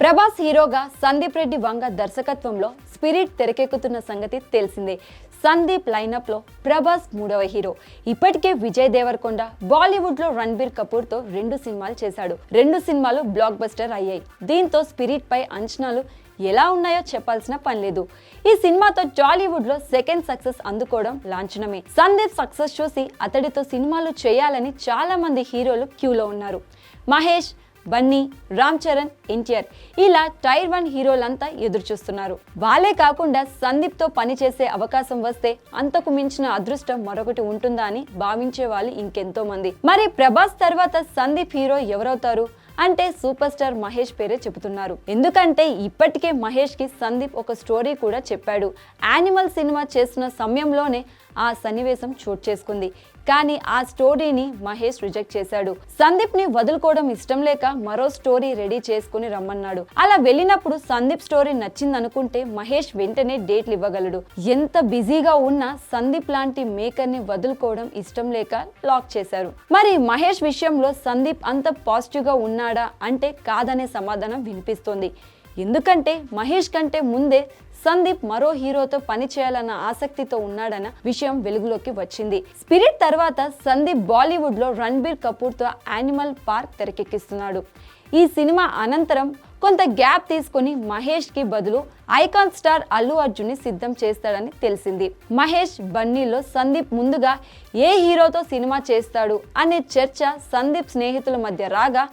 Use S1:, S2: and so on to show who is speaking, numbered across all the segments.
S1: ప్రభాస్ హీరోగా సందీప్ రెడ్డి వంగ దర్శకత్వంలో స్పిరిట్ తెరకెక్కుతున్న సంగతి తెలిసిందే. సందీప్ లైనప్ లో ప్రభాస్ మూడవ హీరో. ఇప్పటికే విజయ్ దేవరకొండ బాలీవుడ్ లో రణబీర్ కపూర్ తో 2 సినిమాలు చేశాడు. 2 సినిమాలు బ్లాక్ బస్టర్ అయ్యాయి. దీంతో స్పిరిట్ పై అంచనాలు ఎలా ఉన్నాయో చెప్పాల్సిన పని లేదు. ఈ సినిమాతో టాలీవుడ్ లో సెకండ్ సక్సెస్ అందుకోవడం లాంఛనమే. సందీప్ సక్సెస్ చూసి అతడితో సినిమాలు చేయాలని చాలా మంది హీరోలు క్యూలో ఉన్నారు. మహేష్, బన్నీ, రామ్ చరణ్, ఎన్టీఆర్ ఇలా టైర్ 1 హీరోలంతా ఎదురు చూస్తున్నారు. వాళ్ళే కాకుండా సందీప్ తో పనిచేసే అవకాశం వస్తే అంతకు మించిన అదృష్టం మరొకటి ఉంటుందా అని భావించే వాళ్ళు ఇంకెంతో మంది. మరి ప్రభాస్ తర్వాత సందీప్ హీరో ఎవరవుతారు అంటే సూపర్ స్టార్ మహేష్ పేరే చెబుతున్నారు. ఎందుకంటే ఇప్పటికే మహేష్ కి సందీప్ ఒక స్టోరీ కూడా చెప్పాడు. యానిమల్ సినిమా చేస్తున్న సమయంలోనే ఆ సన్నివేశం చోటు చేసుకుంది. కానీ ఆ స్టోరీని మహేష్ రిజెక్ట్ చేశాడు. సందీప్ ని వదులుకోవడం ఇష్టం లేక మరో స్టోరీ రెడీ చేసుకుని రమ్మన్నాడు. అలా వెళ్ళినప్పుడు సందీప్ స్టోరీ నచ్చిందనుకుంటే మహేష్ వెంటనే డేట్లు ఇవ్వగలడు. ఎంత బిజీగా ఉన్నా సందీప్ లాంటి మేకర్ ని వదులుకోవడం ఇష్టం లేక లాక్ చేశారు. మరి మహేష్ విషయంలో సందీప్ అంత పాజిటివ్ గా ఉన్నాడా అంటే కాదనే సమాధానం వినిపిస్తోంది. ఎందుకంటే మహేష్ కంటే ముందే సందీప్ మరో హీరోతో పని చేయాలన్న ఆసక్తితో ఉన్నాడన్న విషయం వెలుగులోకి వచ్చింది. స్పిరిట్ తర్వాత సందీప్ బాలీవుడ్ లో రణబీర్ కపూర్ తో యానిమల్ పార్క్ తెరకెక్కిస్తున్నాడు. ఈ సినిమా అనంతరం కొంత గ్యాప్ తీసుకుని మహేష్ కి బదులు ఐకాన్ స్టార్ అల్లు అర్జున్ ని సిద్ధం చేస్తాడని తెలిసింది. మహేష్, బన్నీలో సందీప్ ముందుగా ఏ హీరోతో సినిమా చేస్తాడు అనే చర్చ సందీప్ స్నేహితుల మధ్య రాగా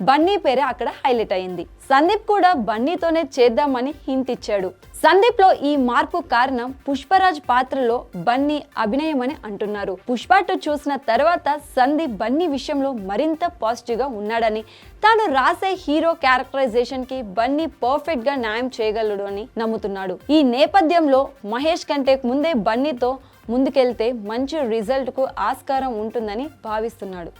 S1: బన్నీ పేరే అక్కడ హైలైట్ అయింది. సందీప్ కూడా బన్నీతోనే చేద్దామని హింట్ ఇచ్చాడు. సందీప్ లో ఈ మార్పు కారణం పుష్పరాజ్ పాత్రలో బన్నీ అభినయమని అంటున్నారు. పుష్ప 2 చూసిన తర్వాత సందీప్ బన్నీ విషయంలో మరింత పాజిటివ్ గా ఉన్నాడని, తాను రాసే హీరో క్యారెక్టరైజేషన్ కి బన్నీ పర్ఫెక్ట్ గా న్యాయం చేయగలడు అని నమ్ముతున్నాడు. ఈ నేపథ్యంలో మహేష్ కంటే ముందే బన్నీతో ముందుకెళ్తే మంచి రిజల్ట్ కు ఆస్కారం ఉంటుందని భావిస్తున్నాడు.